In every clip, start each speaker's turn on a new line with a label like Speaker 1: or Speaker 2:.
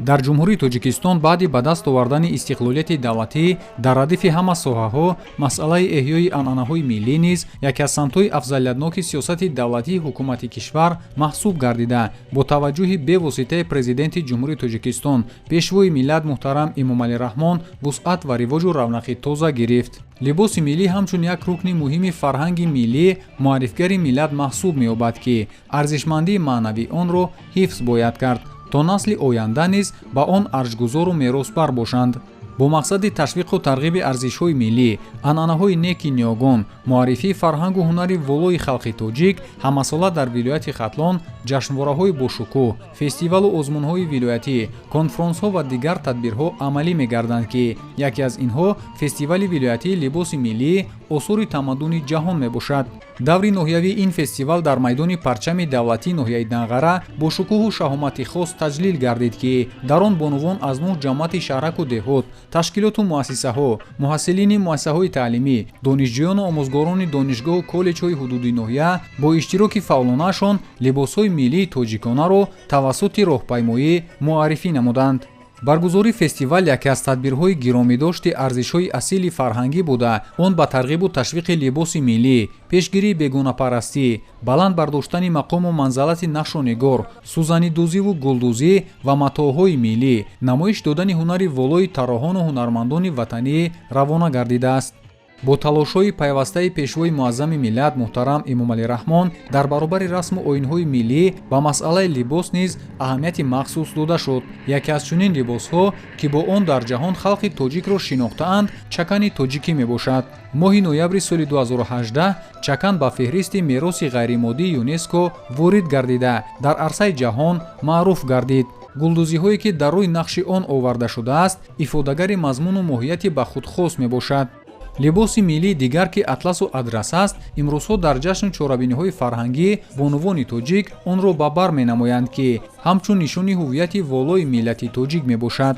Speaker 1: дар ҷумҳурии Тоҷикистон баъди ба даст овардани истиқлолияти давлатӣ дар радифи ҳама соҳаҳо масъалаи эҳёи анъанаҳои миллӣ низ яке аз самтҳои афзалиятноки сиёсати давлатии ҳукумати кишвар маҳсуб гардида бо таваҷҷӯҳи бевоситаи президенти ҷумҳурии Тоҷикистон пешвои миллат муҳтарам Эмомалӣ Раҳмон вусъат ва ривоҷу равнақи тоза гирифт. либоси миллӣ ҳамчун як рукни муҳими фарҳанги миллӣ муаррифгари миллат маҳсуб меёбад ки арзишмандии маънавии онро ҳифз бояд кард то насли оянда низ ба он арҷгузору меросбар бошанд. бо мақсади ташвиқу тарғиби арзишҳои миллӣ, анъанаҳои неки ниёгон, муаррифии фарҳангу ҳунари волои халқи тоҷик ҳамасола дар вилояти Хатлон ҷашнвораҳои бошукӯҳ, фестивалу озмунҳои вилоятӣ, конфронсҳо ва дигар тадбирҳо амалӣ мегарданд ки яке аз инҳо фестивали вилоятии либоси миллӣ осури тамаддуни ҷаҳон мебошад. даври ноҳиявии ин фестивал дар майдони парчами давлатии ноҳияи Данғара бо шукӯҳу шаҳомати хос таҷлил гардид ки дар он бонувон аз 9 ҷамъияти шаҳраку деҳот, ташкилоту муассисаҳо, муҳассилини муассисаҳои таълимӣ, донишҷӯёну омӯзгорони донишгоҳу коллеҷҳои ҳудудии ноҳия бо иштироки фаъолонаашон либосҳои миллии тоҷиконаро тавассути роҳпаймоӣ муаррифӣ намуданд. баргузори фестивал яке аз тадбирҳои гиромидошти арзишҳои асили фарҳангӣ буда, он ба тарғибу ташвиқи либоси миллӣ, пешгирии бегунапарастӣ, баланд бардоштани мақому манзалати нақшонигор, сӯзанидӯзиву гулдӯзӣ ва матоъҳои миллӣ, намоиш додани ҳунари волои тарроҳону ҳунармандони ватанӣ равона гардидааст. бо талошҳои пайвастаи пешвои муаззами миллат муҳтарам Эмомалӣ Раҳмон дар баробари расму оинҳои миллӣ ба масъалаи либос низ аҳамияти махсус дода шуд. яке аз чунин либосҳо ки бо он дар ҷаҳон халқи тоҷикро шинохтаанд, чакани тоҷикӣ мебошад. моҳи ноябри соли 2018 чакан ба феҳристи мероси ғайримоддии ЮНЕСКО ворид гардида дар арсаи ҷаҳон маъруф гардид. гулдӯзиҳое ки дар рӯи нақши он оварда шудааст ифодагари мазмуну моҳияти ба худ хос мебошад. либоси миллии дигар ки атласу адрас аст, имрӯзҳо дар ҷашну чорабиниҳои фарҳангӣ бонувони тоҷик онро ба бар менамоянд ки ҳамчун нишони ҳуввияти волои миллати тоҷик мебошад.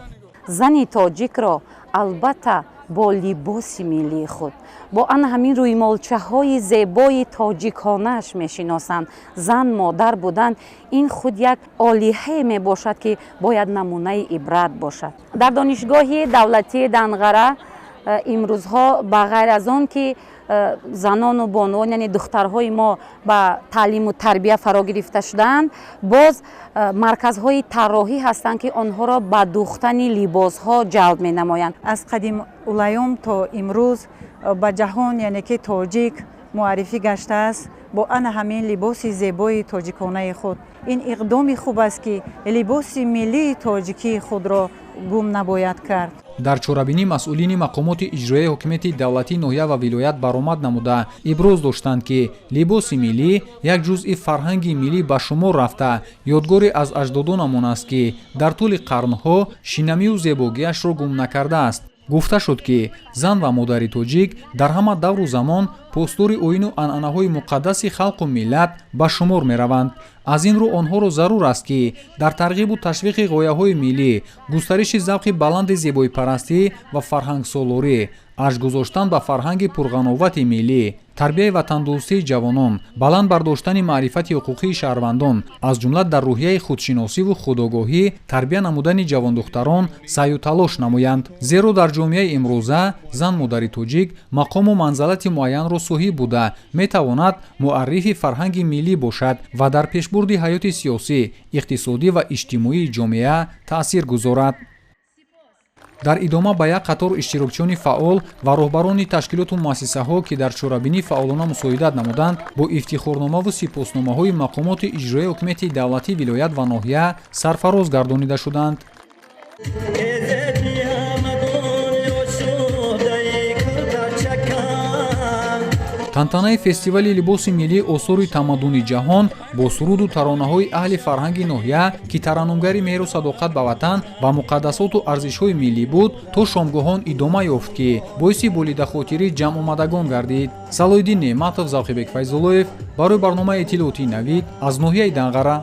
Speaker 2: зани тоҷикро албатта бо либоси миллии худ, бо ана ҳамин рӯймолчаҳои зебои тоҷиконааш мешиносанд. зан модар будан ин худ як олиҳае мебошад ки бояд намунаи ибрат бошад. дар донишгоҳи давлатии Данғара имрӯзҳо ба ғайр аз он ки занону бонуон яъне духтарҳои мо ба таълиму тарбия фаро гирифта шудаанд, боз марказҳои тарроҳӣ ҳастанд ки онҳоро ба духтани либосҳо ҷалб менамоянд.
Speaker 3: аз қадим улаём то имрӯз ба ҷаҳон яъне ки тоҷик муаррифӣ гаштааст бо ана ҳамин либоси зебои тоҷиконаи худ. ин иқдоми хуб аст ки либоси миллии тоҷикии худро гум набояд кард.
Speaker 1: дар чорабинӣ масъулини мақомоти иҷроияи ҳокимияти давлатии ноҳия ва вилоят баромад намуда иброз доштанд ки либоси миллӣ як ҷузъи фарҳанги миллӣ ба шумор рафта ёдгоре аз аҷдодонамон аст ки дар тӯли қарнҳо шинамию зебогиашро гум накардааст. гуфта шуд ки зан ва модари тоҷик дар ҳама давру замон постори оину анъанаҳои муқаддаси халқу миллат ба шумор мераванд. аз ин рӯ онҳоро зарур аст ки дар тарғибу ташвиқи ғояҳои миллӣ, густариши завқи баланди зебоипарастӣ ва фарҳангсолорӣ, ашк гузоштан ба фарҳанги пурғановати миллӣ, тарбияи ватандӯстии ҷавонон, баланд бардоштани маърифати ҳуқуқии шаҳрвандон, аз ҷумла дар рӯҳияи худшиносиву худогоҳӣ тарбия намудани ҷавондухтарон саъю талош намоянд. зеро дар ҷомеаи имрӯза зан модари тоҷик мақому манзалати муайянро соҳиб буда метавонад муаррифи фарҳанги миллӣ бошад ва дар пешбурди ҳаёти сиёсӣ, иқтисодӣ ва иҷтимоии ҷомеа таъсир гузорад. дар идома ба як қатор иштирокчиёни фаъол ва роҳбарони ташкилоту муассисаҳо ки дар чорабинӣ фаъолона мусоидат намуданд, бо ифтихорномаву сипосномаҳои мақомоти иҷроияи ҳокимияти давлатӣ, вилоят ва ноҳия сарфароз гардонида шуданд. тантанаи фестивали либоси миллии осури тамаддуни ҷаҳон бо суруду таронаҳои аҳли фарҳанги ноҳия ки тараннумгари меҳру садоқат ба ватан ва муқаддасоту арзишҳои миллӣ буд, то шомгоҳон идома ёфт ки боиси болидахотирии ҷамъомадагон гардид. салоиддин неъматов, завқибек файзуллоев барои барномаи иттилоотии навид аз ноҳияи Данғара.